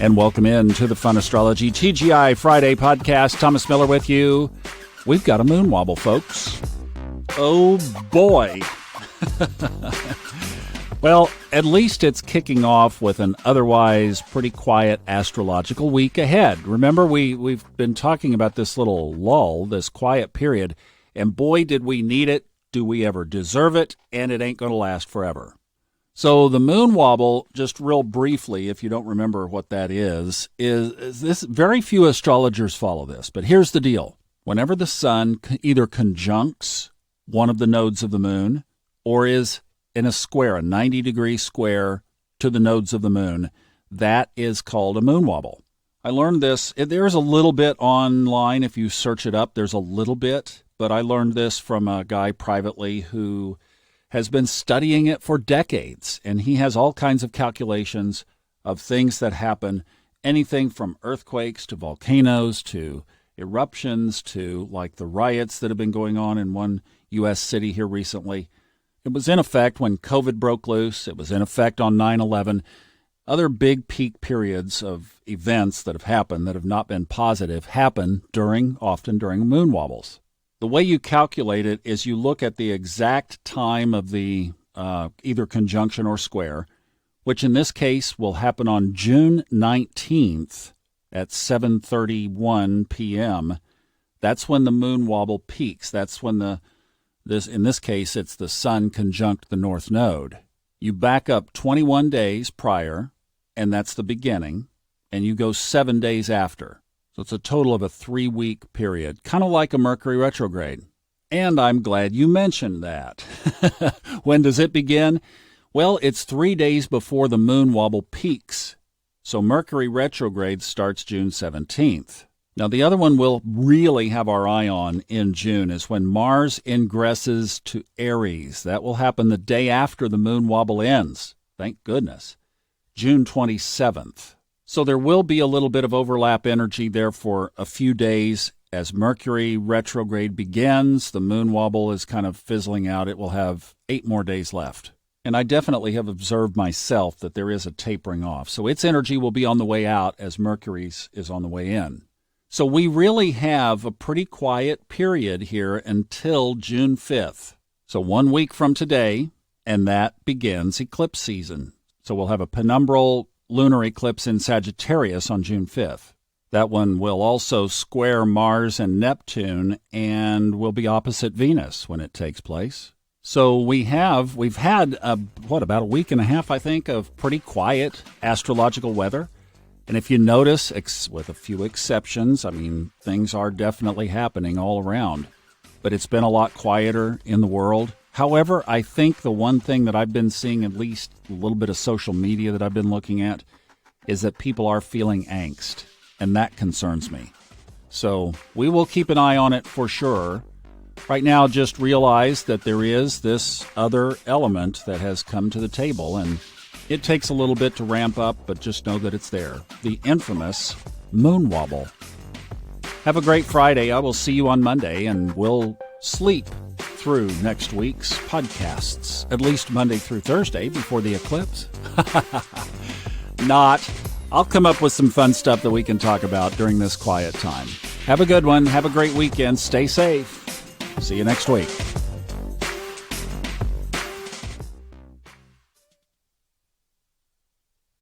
And welcome in to the Fun Astrology TGI Friday podcast. Thomas Miller with you. We've got a moon wobble, folks. Oh, boy. Well, at least it's kicking off with an otherwise pretty quiet astrological week ahead. Remember, we've been talking about this little lull, this quiet period, and boy, did we need it. Do we ever deserve it? And it ain't going to last forever. So the moon wobble, just real briefly, if you don't remember what that is this. Very few astrologers follow this, but here's the deal. Whenever the sun either conjuncts one of the nodes of the moon or is in a square, a 90-degree square to the nodes of the moon, that is called a moon wobble. I learned this. There's a little bit online. If you search it up, there's a little bit, but I learned this from a guy privately who has been studying it for decades, and he has all kinds of calculations of things that happen, anything from earthquakes to volcanoes to eruptions to like the riots that have been going on in one U.S. city here recently. It was in effect when COVID broke loose. It was in effect on 9/11. Other big peak periods of events that have happened that have not been positive happen often during moon wobbles. The way you calculate it is you look at the exact time of the either conjunction or square, which in this case will happen on June 19th at 7:31 p.m. That's when the moon wobble peaks. That's when in this case, it's the sun conjunct the north node. You back up 21 days prior, and that's the beginning, and you go 7 days after. So it's a total of a 3-week period, kind of like a Mercury retrograde. And I'm glad you mentioned that. When does it begin? Well, it's 3 days before the moon wobble peaks. So Mercury retrograde starts June 17th. Now, the other one we'll really have our eye on in June is when Mars ingresses to Aries. That will happen the day after the moon wobble ends. Thank goodness. June 27th. So there will be a little bit of overlap energy there for a few days. As Mercury retrograde begins, the moon wobble is kind of fizzling out. It will have 8 more days left. And I definitely have observed myself that there is a tapering off. So its energy will be on the way out as Mercury's is on the way in. So we really have a pretty quiet period here until June 5th. So 1 week from today, and that begins eclipse season. So we'll have a penumbral lunar eclipse in Sagittarius on June 5th. That one will also square Mars and Neptune and will be opposite Venus when it takes place. So we've had about a week and a half, I think, of pretty quiet astrological weather. And if you notice, with a few exceptions, I mean, things are definitely happening all around. But it's been a lot quieter in the world. However, I think the one thing that I've been seeing, at least a little bit of social media that I've been looking at, is that people are feeling angst. And that concerns me. So we will keep an eye on it for sure. Right now, just realize that there is this other element that has come to the table, and it takes a little bit to ramp up, but just know that it's there. The infamous moon wobble. Have a great Friday. I will see you on Monday, and we'll sleep through next week's podcasts, at least Monday through Thursday before the eclipse. Not. I'll come up with some fun stuff that we can talk about during this quiet time. Have a good one. Have a great weekend. Stay safe. See you next week.